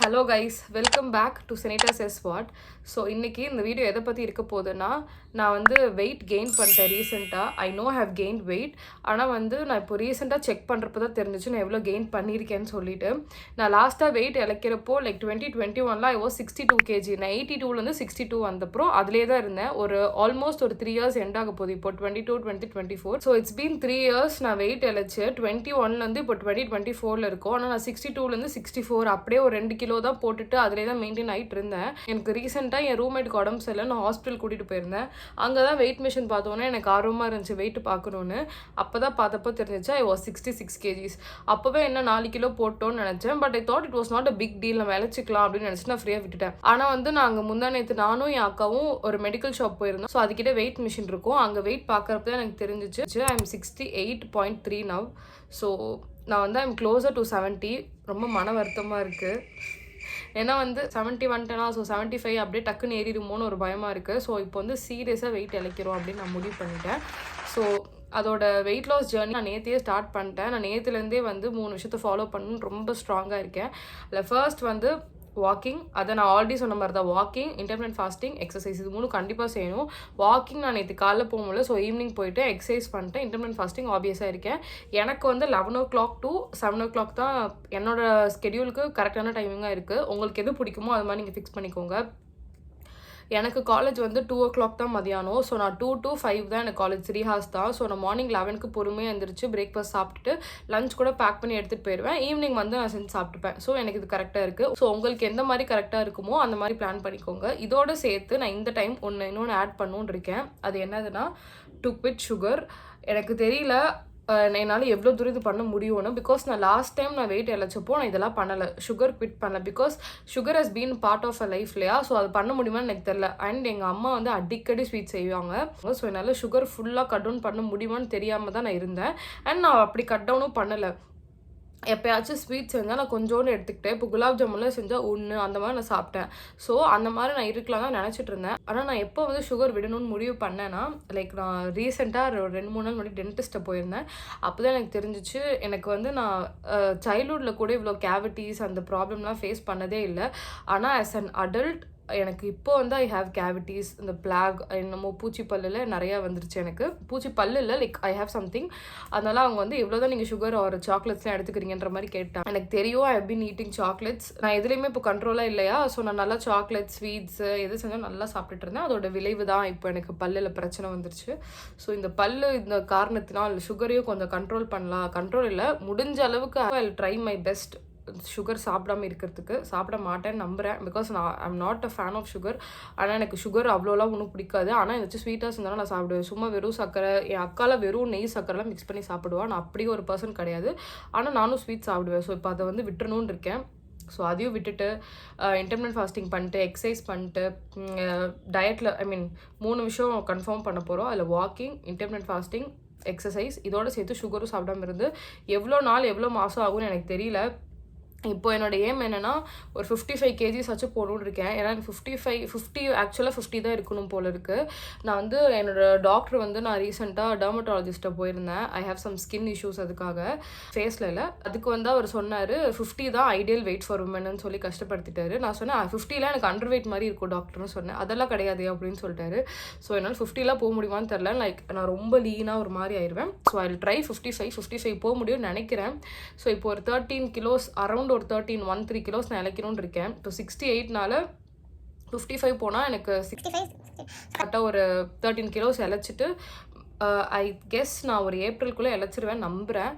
Hello guys, welcome back to senator chess what. So இன்றைக்கி இந்த video எதை பற்றி இருக்க போகுதுன்னா, நான் வந்து வெயிட் கெயின் பண்ணிட்டேன் ரீசெண்டாக. I know have gain weight. ஆனால் வந்து நான் இப்போ ரீசெண்டாக செக் பண்ணுறப்ப தான் தெரிஞ்சிச்சு நான் எவ்வளோ கெயின் பண்ணியிருக்கேன்னு சொல்லிட்டு. நான் லாஸ்ட்டாக வெயிட் இழைக்கிறப்போ லைக் 2021 ஐ வாஸ் 62 kg. நான் 82 62 வந்தப்பறம் அதிலே தான் இருந்தேன். ஆல்மோஸ்ட் ஒரு 3 years எண்ட் ஆக போகுது. இப்போ 22 2024. ஸோ இட்ஸ் பீன் 3 years நான் வெயிட் இழைச்சு 21 இப்போ 2024 இருக்கும். ஆனால் நான் 62 64 அப்படியே ஒரு 2 கிலோ தான் போட்டுட்டு அதிலே தான் மெயின்டைன் ஆகிட்டு இருந்தேன். எனக்கு ரீசெண்டாக என் ரூம்மேட்டுக்கு உடம்பு சரியில்லை, நான் ஹாஸ்பிட்டல் கூட்டிகிட்டு போயிருந்தேன். அங்கே தான் வெயிட் மிஷின் பார்த்தோன்னே எனக்கு ஆர்வமாக இருந்துச்சு வெயிட் பார்க்கணுன்னு. அப்போ தான் பார்த்தப்போ தெரிஞ்சிச்சு ஐ வாஸ் 66 kgs. அப்போவே என்ன 4 கிலோ போட்டோன்னு நினச்சேன். But I thought it was not a big deal, நம்ம இழைச்சிக்கலாம் அப்படின்னு நினச்சி நான் ஃப்ரீயாக விட்டுட்டேன். ஆனால் வந்து நாங்கள் முந்தா நேற்று நானும் என் அக்காவும் ஒரு மெடிக்கல் ஷாப் போயிருந்தோம். ஸோ அதுக்கிட்ட வெயிட் மிஷின் இருக்கும். அங்கே வெயிட் பார்க்குறப்ப தான் எனக்கு தெரிஞ்சிச்சு ஐ எம் 68.3 நவ். ஸோ நான் வந்து ஐம் க்ளோசர் டு 70. ரொம்ப மன வருத்தமாக இருக்குது. ஏன்னா வந்து 70 வந்துட்டேனா, ஸோ 75 அப்படியே டக்குன்னு ஏறிடுமோன்னு ஒரு பயமாக இருக்குது. ஸோ இப்போ வந்து சீரியஸாக வெயிட் இழைக்கிறோம் அப்படின்னு நான் முடிவு பண்ணிட்டேன். ஸோ அதோட வெயிட் லாஸ் ஜேர்னி நான் நேற்றையே ஸ்டார்ட் பண்ணிட்டேன். நான் நேற்றுலேருந்தே வந்து 3 விஷயத்தை ஃபாலோ பண்ணணும்னு ரொம்ப ஸ்ட்ராங்காக இருக்கேன். இல்லை ஃபர்ஸ்ட் வந்து வாக்கிங். அதை நான் ஆல்ரெடி சொன்ன மாதிரி தான், வாக்கிங், இன்டர்மிட்டன்ட் ஃபாஸ்டிங், எக்ஸசைஸ், இது 3 கண்டிப்பாக செய்யணும். வாக்கிங் நான் நேற்று காலைல போகும்போது, ஸோ ஈவினிங் போயிட்டு எக்ஸசைஸ் பண்ணிட்டேன். இன்டர்மிட்டன்ட் ஃபாஸ்டிங் ஆப்வியஸாக இருக்கேன். எனக்கு வந்து 11 o'clock to 7 o'clock தான் என்னோட ஸ்கெடியூலுக்கு கரெக்டான டைமிங்காக இருக்குது. உங்களுக்கு எது பிடிக்குமோ அது மாதிரி நீங்கள் ஃபிக்ஸ் பண்ணிக்கோங்க. எனக்கு காலேஜ் வந்து 2 o'clock தான் மதியானம். ஸோ நான் 2 to 5 தான் எனக்கு காலேஜ், 3 hours தான். ஸோ நான் மார்னிங் 11க்கு பொறுமையாக எழுந்திரிச்சு பிரேக்ஃபாஸ்ட் சாப்பிட்டுட்டு லஞ்ச் கூட பேக் பண்ணி எடுத்துகிட்டு போயிடுவேன். ஈவினிங் வந்து நான் செஞ்சு சாப்பிட்டுப்பேன். ஸோ எனக்கு இது கரெக்டாக இருக்குது. ஸோ உங்களுக்கு எந்த மாதிரி கரெக்டாக இருக்குமோ அந்த மாதிரி பிளான் பண்ணிக்கோங்க. இதோடு சேர்த்து நான் இந்த டைம் இன்னொன்று ஆட் பண்ணணுன்னு இருக்கேன். அது என்னதுன்னா, டு குவிட் சுகர். எனக்கு தெரியல என்னால் எவ்வளோ தூரம் இது பண்ண முடியும்னு. பிகாஸ் நான் லாஸ்ட் டைம் நான் வெயிட் இழைச்சப்போ நான் இதெல்லாம் பண்ணலை, சுகர் குவிட் பண்ணல. Because sugar has been part of a life இல்லையா. ஸோ அது பண்ண முடியுமான்னு எனக்கு தெரியல. அண்ட் எங்கள் அம்மா வந்து அடிக்கடி ஸ்வீட் செய்வாங்க. ஸோ என்னால் சுகர் ஃபுல்லாக கட் டவுன் பண்ண முடியுமான்னு தெரியாமல் தான் நான் இருந்தேன். அண்ட் நான் அப்படி கட் டவுனும் பண்ணலை. எப்போயாச்சும் ஸ்வீட் செஞ்சால் நான் கொஞ்சோண்டு எடுத்துக்கிட்டேன். இப்போ குலாப் ஜாமுன்லாம் செஞ்சால் ஒன்று அந்த மாதிரி நான் சாப்பிட்டேன். ஸோ அந்த மாதிரி நான் இருக்கலாம் தான் நினச்சிட்டு இருந்தேன். ஆனால் நான் எப்போ வந்து சுகர் விடணும்னு முடிவு பண்ணேன்னா, லைக் நான் ரீசெண்டாக 2-3 நாள் முன்னாடி டென்டிஸ்ட்டை போயிருந்தேன். அப்போ தான் எனக்கு தெரிஞ்சிச்சு, எனக்கு வந்து நான் சைல்ட்ஹுட்டில் கூட இவ்வளோ கேவிட்டிஸ் அந்த ப்ராப்ளம்லாம் ஃபேஸ் பண்ணதே இல்லை. ஆனால் ஆஸ் அன் அடல்ட் எனக்கு இப்போ வந்து ஐ ஹாவ் கேவிட்டிஸ், இந்த பிளாக், என்னமோ பூச்சி பல்லில் நிறையா வந்துருச்சு. எனக்கு பூச்சி பல்லு இல்லை, லைக் ஐ ஹாவ் சம்திங். அதனால் அவங்க வந்து எவ்வளோ தான் நீங்கள் சுகர் ஒரு சாக்லேட்ஸ்லாம் எடுத்துக்கிறீங்கன்ற மாதிரி கேட்டாங்க. எனக்கு தெரியும் I have been eating chocolates. நான் எதுலேயுமே இப்போ கண்ட்ரோலாக இல்லையா. ஸோ நான் நல்லா சாக்லேட், ஸ்வீட்ஸு எது செஞ்சாலும் நல்லா சாப்பிட்டுட்டு இருந்தேன். அதோட விளைவு தான் இப்போ எனக்கு பல்லில் பிரச்சனை வந்துருச்சு. ஸோ இந்த பல்லு இந்த காரணத்தினால் சுகரையும் கொஞ்சம் கண்ட்ரோல் பண்ணலாம். கண்ட்ரோல் இல்லை, முடிஞ்ச அளவுக்கு I will try my best sugar சாப்பிடாமல் இருக்கிறதுக்கு. சாப்பிட மாட்டேன்னு நம்புகிறேன். பிகாஸ் நான் I'm not a fan of sugar. ஆனால் எனக்கு சுகர் அவ்வளோலாம் ஒன்றும் பிடிக்காது. ஆனால் ஏதாச்சும் ஸ்வீட்டாக இருந்தாலும் நான் சாப்பிடுவேன். சும்மா வெறும் சர்க்கரை, என் அக்காலாம் வெறும் நெய் சர்க்கரைலாம் மிக்ஸ் பண்ணி சாப்பிடுவான். நான் அப்படி ஒரு பர்சன் கிடையாது. ஆனால் நானும் ஸ்வீட் சாப்பிடுவேன். ஸோ இப்போ அதை வந்து விட்டுறணும்னு இருக்கேன். ஸோ அதையும் விட்டுட்டு இன்டர்மிட்டன்ட் ஃபாஸ்டிங் பண்ணிட்டு, எக்ஸசைஸ் பண்ணிட்டு, டயட்டில் 3 விஷயம் கன்ஃபார்ம் பண்ண போகிறோம். அதில் வாக்கிங், இன்டர்மிட்டன்ட் ஃபாஸ்டிங், எக்ஸசைஸ், இதோடு சேர்த்து சுகரும் சாப்பிடாமல் இருந்து எவ்வளோ நாள் எவ்வளோ மாதம் ஆகும்னு எனக்கு தெரியல. இப்போ என்னோட ஏம் என்னென்னா, ஒரு 55 kgs ஆச்சும் போடணுன்னு இருக்கேன். ஏன்னா எனக்கு 50 ஆக்சுவலாக 50 தான் இருக்கணும் போல் இருக்குது. நான் வந்து என்னோட டாக்டர் வந்து நான் ரீசெண்டாக டெர்மட்டாலஜிஸ்ட்டை போயிருந்தேன். I have some skin issues, அதுக்காக ஃபேஸில் இல்லை. அதுக்கு வந்து அவர் சொன்னார் 50 தான் ஐடியல் வெயிட் ஃபார் உமன்னு சொல்லி கஷ்டப்படுத்திட்டாரு. நான் சொன்னேன் 50லாம் எனக்கு அண்டர் வெயிட் மாதிரி இருக்கும் டாக்டர்னு சொன்னேன். அதெல்லாம் கிடையாது அப்படின்னு சொல்லிட்டாரு. ஸோ என்னால் 50லாம் போக முடியுமான்னு தெரில. லைக் நான் ரொம்ப லீனாக ஒரு மாதிரி ஆயிடுவேன். ஸோ ஐ வில் ட்ரை 55 போக முடியும்னு நினைக்கிறேன். ஸோ இப்போ ஒரு 13 kilos அரௌண்ட் ஒரு 13 kilos நான் இழைக்கணும்னு இருக்கேன். இப்போ 68னால 55 போனால் எனக்கு 65 கரெக்டாக ஒரு 13 kilos இழைச்சிட்டு ஐ கெஸ் நான் ஒரு ஏப்ரலுக்குள்ளே இழைச்சிருவேன் நம்புகிறேன்.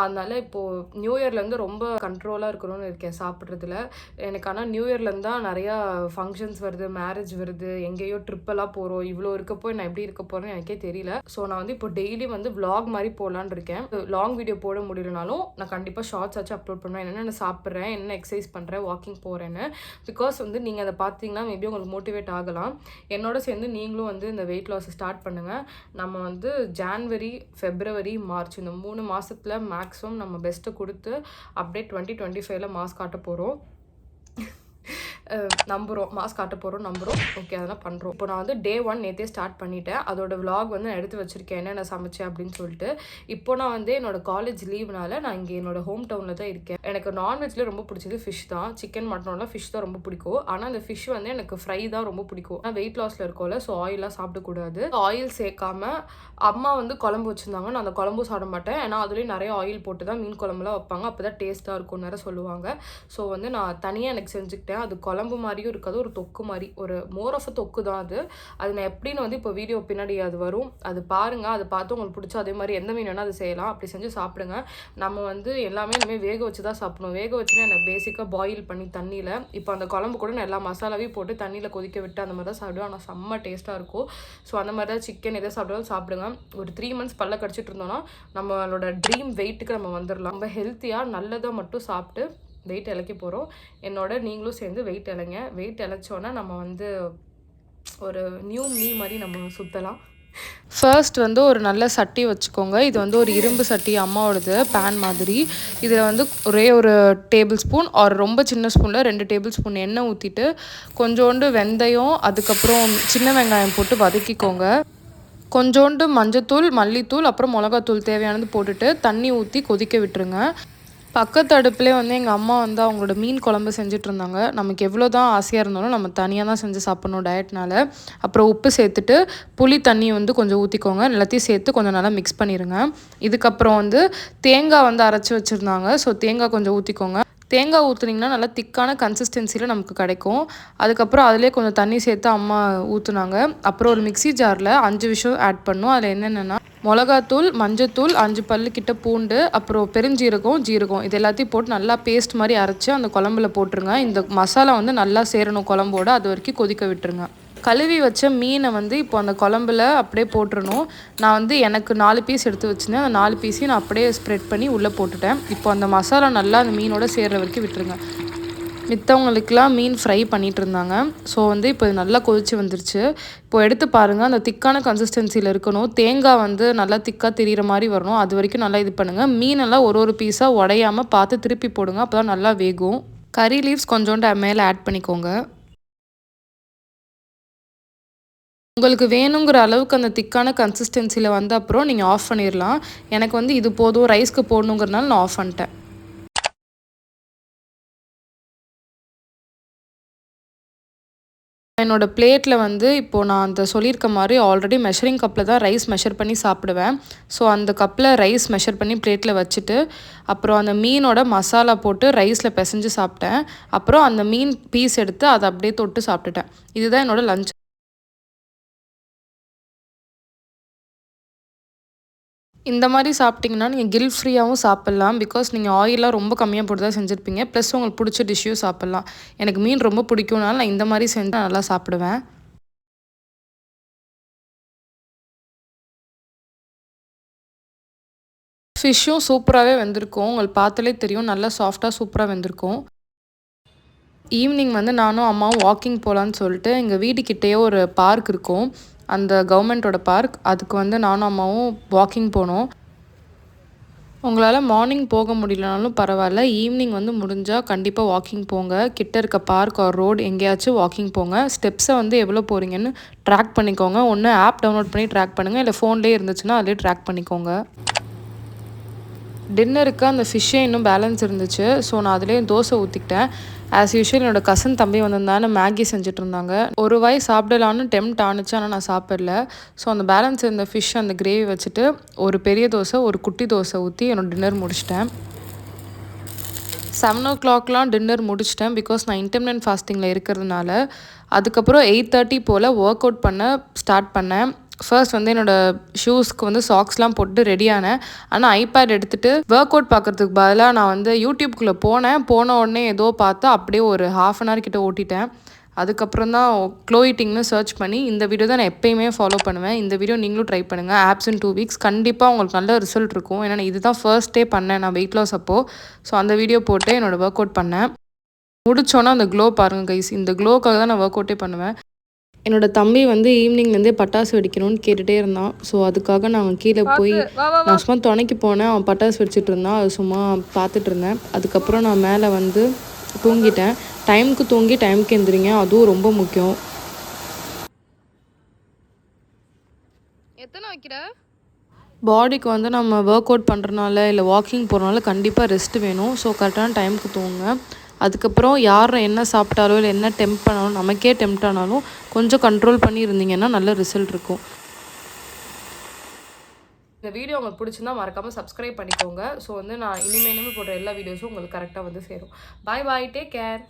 அதனால் இப்போது நியூ இயர்லேருந்து ரொம்ப கண்ட்ரோலாக இருக்கணும்னு இருக்கேன் சாப்பிட்றதுல. எனக்கு ஆனால் நியூ இயர்லேருந்து தான் நிறையா ஃபங்க்ஷன்ஸ் வருது, மேரேஜ் வருது, எங்கேயோ ட்ரிப்பெல்லாம் போகிறோம். இவ்வளோ இருக்கப்போ நான் எப்படி இருக்க போகிறேன்னு எனக்கே தெரியல. ஸோ நான் வந்து இப்போ டெய்லி வந்து vlog மாதிரி போகலான்னு இருக்கேன். லாங் வீடியோ போட முடியலனாலும் நான் கண்டிப்பாக ஷார்ட்ஸ் ஆச்சு அப்லோட் பண்ணுவேன். என்னென்ன சாப்பிட்றேன், என்ன எக்ஸசைஸ் பண்ணுறேன், வாக்கிங் போகிறேன்னு. பிகாஸ் வந்து நீங்கள் அதை பார்த்தீங்கன்னா மேபி உங்களுக்கு மோட்டிவேட் ஆகலாம். என்னோட சேர்ந்து நீங்களும் வந்து இந்த வெயிட் லாஸை ஸ்டார்ட் பண்ணுங்கள். நம்ம வந்து ஜான்வரி, ஃபெப்ரவரி, மார்ச் இந்த 3 மாதத்தில் மேக்ஸிமம் நம்ம பெஸ்ட்டை கொடுத்து அப்படியே 2025ல் மாஸ் காட்ட போகிறோம். நம்புகிறோம், மாஸ் காட்ட போகிறோம் நம்புகிறோம். ஓகே, அதெல்லாம் பண்ணுறோம். இப்போ நான் வந்து டே 1 நேற்றே ஸ்டார்ட் பண்ணிட்டேன். அதோட விலாக் வந்து நான் எடுத்து வச்சுருக்கேன், என்னென்ன சமைச்சேன் அப்படின்னு சொல்லிட்டு. இப்போ நான் வந்து என்னோட காலேஜ் லீவ்னால நான் இங்கே என்னோட ஹோம் டவுனில் தான் இருக்கேன். எனக்கு நான்வெஜ்லேயே ரொம்ப பிடிச்சது ஃபிஷ் தான். சிக்கன் மட்டனோட ஃபிஷ் தான் ரொம்ப பிடிக்கும். ஆனால் அந்த ஃபிஷ் வந்து எனக்கு ஃப்ரை தான் ரொம்ப பிடிக்கும். ஆனால் வெயிட் லாஸில் இருக்கோம்ல, ஸோ ஆயிலாக சாப்பிடக்கூடாது. ஆயில் சேர்க்காம அம்மா வந்து குழம்பு வச்சுருந்தாங்க. நான் அந்த குழம்பும் சாப்பிட மாட்டேன், ஏன்னா அதுலேயும் நிறைய ஆயில் போட்டு தான் மீன் குழம்புலாம் வைப்பாங்க. அப்போ தான் டேஸ்ட்டாக இருக்கும் நிறைய சொல்லுவாங்க. ஸோ வந்து நான் தனியாக எனக்கு செஞ்சுக்கிட்டேன். அது குழம்பு மாதிரியும் இருக்காது, ஒரு தொக்கு மாதிரி, ஒரு மோர் ஆஃப் தொக்கு தான் அது. அது நான் எப்படின்னு வந்து இப்போ வீடியோ பின்னாடி அது வரும், அது பாருங்கள். அதை பார்த்து உங்களுக்கு பிடிச்சா அதே மாதிரி எந்த மீன் வேணால் அது செய்யலாம். அப்படி செஞ்சு சாப்பிடுங்க. நம்ம வந்து எல்லாமே இனிமேல் வேக வச்சு தான் சாப்பிடணும். வேக வச்சுன்னா எனக்கு பேசிக்காக பாயில் பண்ணி தண்ணியில், இப்போ அந்த குழம்பு கூட நான் எல்லா மசாலாவையும் போட்டு தண்ணியில் கொதிக்க விட்டு அந்த மாதிரி தான் சாப்பிடுவேன். ஆனால் செம்ம டேஸ்ட்டாக இருக்கும். ஸோ அந்த மாதிரி தான் சிக்கன் எதை சாப்பிட்டாலும் சாப்பிடுங்க. ஒரு 3 months பல்ல கடிச்சிட்டு இருந்தோம்னா நம்மளோட ட்ரீம் வெயிட்டுக்கு நம்ம வந்துடலாம். நம்ம ஹெல்த்தியாக நல்லதை மட்டும் சாப்பிட்டு வெயிட் இழைக்க போகிறோம். என்னோட நீங்களும் சேர்ந்து வெயிட் இழைங்க. வெயிட் இழைச்சோன்னா நம்ம வந்து ஒரு நியூ மீ மாதிரி நம்ம சுற்றலாம். ஃபர்ஸ்ட் வந்து ஒரு நல்ல சட்டி வச்சுக்கோங்க. இது வந்து ஒரு இரும்பு சட்டி, அம்மாவோடது, பேன் மாதிரி. இதில் வந்து ஒரே ஒரு டேபிள் ஸ்பூன் ஒரு ரொம்ப சின்ன ஸ்பூனில் 2 டேபிள் ஸ்பூன் எண்ணெய் ஊற்றிட்டு கொஞ்சோண்டு வெந்தயம், அதுக்கப்புறம் சின்ன வெங்காயம் போட்டு வதக்கிக்கோங்க. கொஞ்சோண்டு மஞ்சத்தூள், மல்லித்தூள், அப்புறம் மிளகாத்தூள் தேவையானது போட்டுட்டு தண்ணி ஊற்றி கொதிக்க விட்டுருங்க. பக்கத்து அடுப்புலேயே வந்து எங்கள் அம்மா வந்து அவங்களோட மீன் குழம்பு செஞ்சுட்டு இருந்தாங்க. நமக்கு எவ்வளோ தான் ஆசையாக இருந்தாலும் நம்ம தனியாக தான் செஞ்சு சாப்பிட்ணும் டயட்னால. அப்புறம் உப்பு சேர்த்துட்டு புளி தண்ணி வந்து கொஞ்சம் ஊற்றிக்கோங்க. எல்லாத்தையும் சேர்த்து கொஞ்சம் நல்லா மிக்ஸ் பண்ணிடுங்க. இதுக்கப்புறம் வந்து தேங்காய் வந்து அரைச்சி வச்சுருந்தாங்க. ஸோ தேங்காய் கொஞ்சம் ஊற்றிக்கோங்க. தேங்காய் ஊற்றுனீங்கன்னா நல்லா திக்கான கன்சிஸ்டன்சியில் நமக்கு கிடைக்கும். அதுக்கப்புறம் அதிலே கொஞ்சம் தண்ணி சேர்த்து அம்மா ஊற்றுனாங்க. அப்புறம் ஒரு மிக்ஸி ஜாரில் 5 விஷயம் ஆட் பண்ணணும். அதில் என்னென்னா மிளகாத்தூள், மஞ்சத்தூள், 5 பல்லுக்கிட்ட பூண்டு, அப்புறம் பெருஞ்சீரகம், ஜீரகம், இது எல்லாத்தையும் போட்டு நல்லா பேஸ்ட் மாதிரி அரைச்சி அந்த குழம்புல போட்டுருங்க. இந்த மசாலா வந்து நல்லா சேரணும் குழம்போட, அது வரைக்கும் கொதிக்க விட்டுருங்க. கழுவி வச்ச மீனை வந்து இப்போ அந்த குழம்புல அப்படியே போட்டுறணும். நான் வந்து எனக்கு 4 பீஸ் எடுத்து வச்சுருந்தேன். அந்த 4 பீஸையும் நான் அப்படியே ஸ்ப்ரெட் பண்ணி உள்ளே போட்டுட்டேன். இப்போ அந்த மசாலா நல்லா அந்த மீனோட சேர்கிற வரைக்கும் விட்டுருங்க. மித்தவங்களுக்கெலாம் மீன் ஃப்ரை பண்ணிகிட்டு இருந்தாங்க. ஸோ வந்து இப்போ நல்லா கொதிச்சு வந்துருச்சு. இப்போ எடுத்து பாருங்கள், அந்த திக்கான கன்சிஸ்டன்சியில் இருக்கணும். தேங்காய் வந்து நல்லா திக்காக தெரிகிற மாதிரி வரணும். அது வரைக்கும் நல்லா இது பண்ணுங்கள். மீனெல்லாம் ஒரு பீஸாக உடையாமல் பார்த்து திருப்பி போடுங்க, அப்போ தான் நல்லா வேகும். கறி லீவ்ஸ் கொஞ்சோண்டு மேலே ஆட் பண்ணிக்கோங்க. உங்களுக்கு வேணுங்கிற அளவுக்கு அந்த திக்கான கன்சிஸ்டன்சியில் வந்த அப்புறம் நீங்கள் ஆஃப் பண்ணிடலாம். எனக்கு வந்து இது போதும் ரைஸ்க்கு போடணுங்கிறதுனால நான் ஆஃப் பண்ணிட்டேன். என்னோடய பிளேட்டில் வந்து இப்போது நான் அந்த சொல்லியிருக்க மாதிரி ஆல்ரெடி மெஷரிங் கப்பில் தான் ரைஸ் மெஷர் பண்ணி சாப்பிடுவேன். ஸோ அந்த கப்பில் ரைஸ் மெஷர் பண்ணி பிளேட்டில் வச்சுட்டு அப்புறம் அந்த மீனோட மசாலா போட்டு ரைஸில் பிசைஞ்சு சாப்பிட்டேன். அப்புறம் அந்த மீன் பீஸ் எடுத்து அதை அப்படியே தொட்டு சாப்பிட்டுட்டேன். இதுதான் என்னோடய லஞ்ச். இந்த மாதிரி சாப்பிட்டிங்கன்னா நீங்கள் கில் ஃப்ரீயாகவும் சாப்பிட்லாம். பிகாஸ் நீங்கள் ஆயிலாக ரொம்ப கம்மியாக போட்டு தான் செஞ்சுருப்பீங்க. ப்ளஸ் உங்களுக்கு பிடிச்ச டிஷ்ஷையும் சாப்பிட்லாம். எனக்கு மீன் ரொம்ப பிடிக்கும்னால நான் இந்த மாதிரி செஞ்சு நல்லா சாப்பிடுவேன். ஃபிஷ்ஷும் சூப்பராகவே வெந்திருக்கும். உங்களுக்கு பார்த்தாலே தெரியும், நல்லா சாஃப்டாக சூப்பராக வெந்திருக்கும். ஈவினிங் வந்து நானும் அம்மாவும் வாக்கிங் போகலான்னு சொல்லிட்டு எங்கள் வீட்டுக்கிட்டேயே ஒரு பார்க் இருக்கும், அந்த கவர்மெண்ட்டோட பார்க். அதுக்கு வந்து நானும் அம்மாவும் வாக்கிங் போனோம். உங்களால் மார்னிங் போக முடியலனாலும் பரவாயில்ல, ஈவினிங் வந்து முடிஞ்சால் கண்டிப்பாக வாக்கிங் போங்க. கிட்ட இருக்க பார்க் ஆர் ரோடு எங்கேயாச்சும் வாக்கிங் போங்க. ஸ்டெப்ஸை வந்து எவ்வளோ போகிறீங்கன்னு ட்ராக் பண்ணிக்கோங்க. ஒன்று ஆப் டவுன்லோட் பண்ணி ட்ராக் பண்ணுங்கள், இல்லை ஃபோன்லேயே இருந்துச்சுன்னா அதிலே ட்ராக் பண்ணிக்கோங்க. டின்னருக்கு அந்த ஃபிஷ்ஷே இன்னும் பேலன்ஸ் இருந்துச்சு. ஸோ நான் அதிலே தோசை ஊற்றிக்கிட்டேன். ஆஸ் யூஷுவல் என்னோடய கசின் தம்பி வந்திருந்தானே மேகி செஞ்சுட்டு இருந்தாங்க. ஒரு வாய் சாப்பிடலான்னு டெம்ட் ஆணுச்சு, ஆனால் நான் சாப்பிடல. ஸோ அந்த பேலன்ஸ் இருந்த ஃபிஷ் அந்த கிரேவி வச்சுட்டு ஒரு பெரிய தோசை ஒரு குட்டி தோசை ஊற்றி என்னோடய டின்னர் முடிச்சிட்டேன். 7 o'clockலாம் டின்னர் முடிச்சிட்டேன். பிகாஸ் நான் இன்டர்மிட்டன்ட் ஃபாஸ்டிங்கில் இருக்கிறதுனால. அதுக்கப்புறம் 8:30 போல் ஒர்க் அவுட் பண்ண ஸ்டார்ட் பண்ணேன். ஃபர்ஸ்ட் வந்து என்னோடய ஷூஸ்க்கு வந்து சாக்ஸ்லாம் போட்டு ரெடியானேன். ஆனால் ஐபேட் எடுத்துகிட்டு ஒர்க் அவுட் பார்க்குறதுக்கு பதிலாக நான் வந்து யூடியூப்குள்ளே போன உடனே ஏதோ பார்த்தா அப்படியே ஒரு 1/2 hour கிட்ட ஓட்டிட்டேன். அதுக்கப்புறம் தான் க்ளோ ஈட்டிங்னு சர்ச் பண்ணி இந்த வீடியோ தான் நான் எப்போயுமே ஃபாலோ பண்ணுவேன். இந்த வீடியோ நீங்களும் ட்ரை பண்ணுங்கள். ஆப்ஸ் இன் 2 weeks கண்டிப்பாக உங்களுக்கு நல்ல ரிசல்ட் இருக்கும். ஏன்னா இது தான் ஃபர்ஸ்ட் டே பண்ணேன் நான் வெயிட் லாஸ் அப்போது. ஸோ அந்த வீடியோ போட்டு என்னோடய ஒர்க் அவுட் பண்ணேன். முடித்தோன்னா அந்த க்ளோ பாருங்கள் கைஸ். இந்த க்ளோக்காக தான் நான் ஒர்க் அவுட்டே பண்ணுவேன். என்னோடய தம்பி வந்து ஈவினிங்லேருந்தே பட்டாசு வெடிக்கணும்னு கேட்டுகிட்டே இருந்தான். ஸோ அதுக்காக நாங்கள் கீழே போய் நான் சும்மா துணைக்கு போனேன். அவன் பட்டாசு வெடிச்சிட்டு இருந்தான், அது சும்மா பார்த்துட்டு இருந்தேன். அதுக்கப்புறம் நான் மேலே வந்து தூங்கிட்டேன். டைமுக்கு தூங்கி டைமுக்கு எந்திரிங்க, அதுவும் ரொம்ப முக்கியம். எத்தனை வைக்கிற? பாடிக்கு வந்து நம்ம ஒர்க் அவுட் பண்ணுறனால இல்லை வாக்கிங் போகிறனால கண்டிப்பாக ரெஸ்ட் வேணும். ஸோ கரெக்டான டைமுக்கு தூங்குங்க. அதுக்கப்புறம் யார் என்ன சாப்பிட்டாலோ இல்லை என்ன டெம்ப் பண்ணாலும், நமக்கே டெம்ப்ட் ஆனாலும் கொஞ்சம் கண்ட்ரோல் பண்ணி இருந்தீங்கன்னா நல்ல ரிசல்ட் இருக்கும். இந்த வீடியோ உங்களுக்கு பிடிச்சிருந்தா மறக்காமல் சப்ஸ்கிரைப் பண்ணிக்கோங்க. ஸோ வந்து நான் இனிமேல் போடுற எல்லா வீடியோஸும் உங்களுக்கு கரெக்டாக வந்து சேரும். பாய் பாய், டேக் கேர்.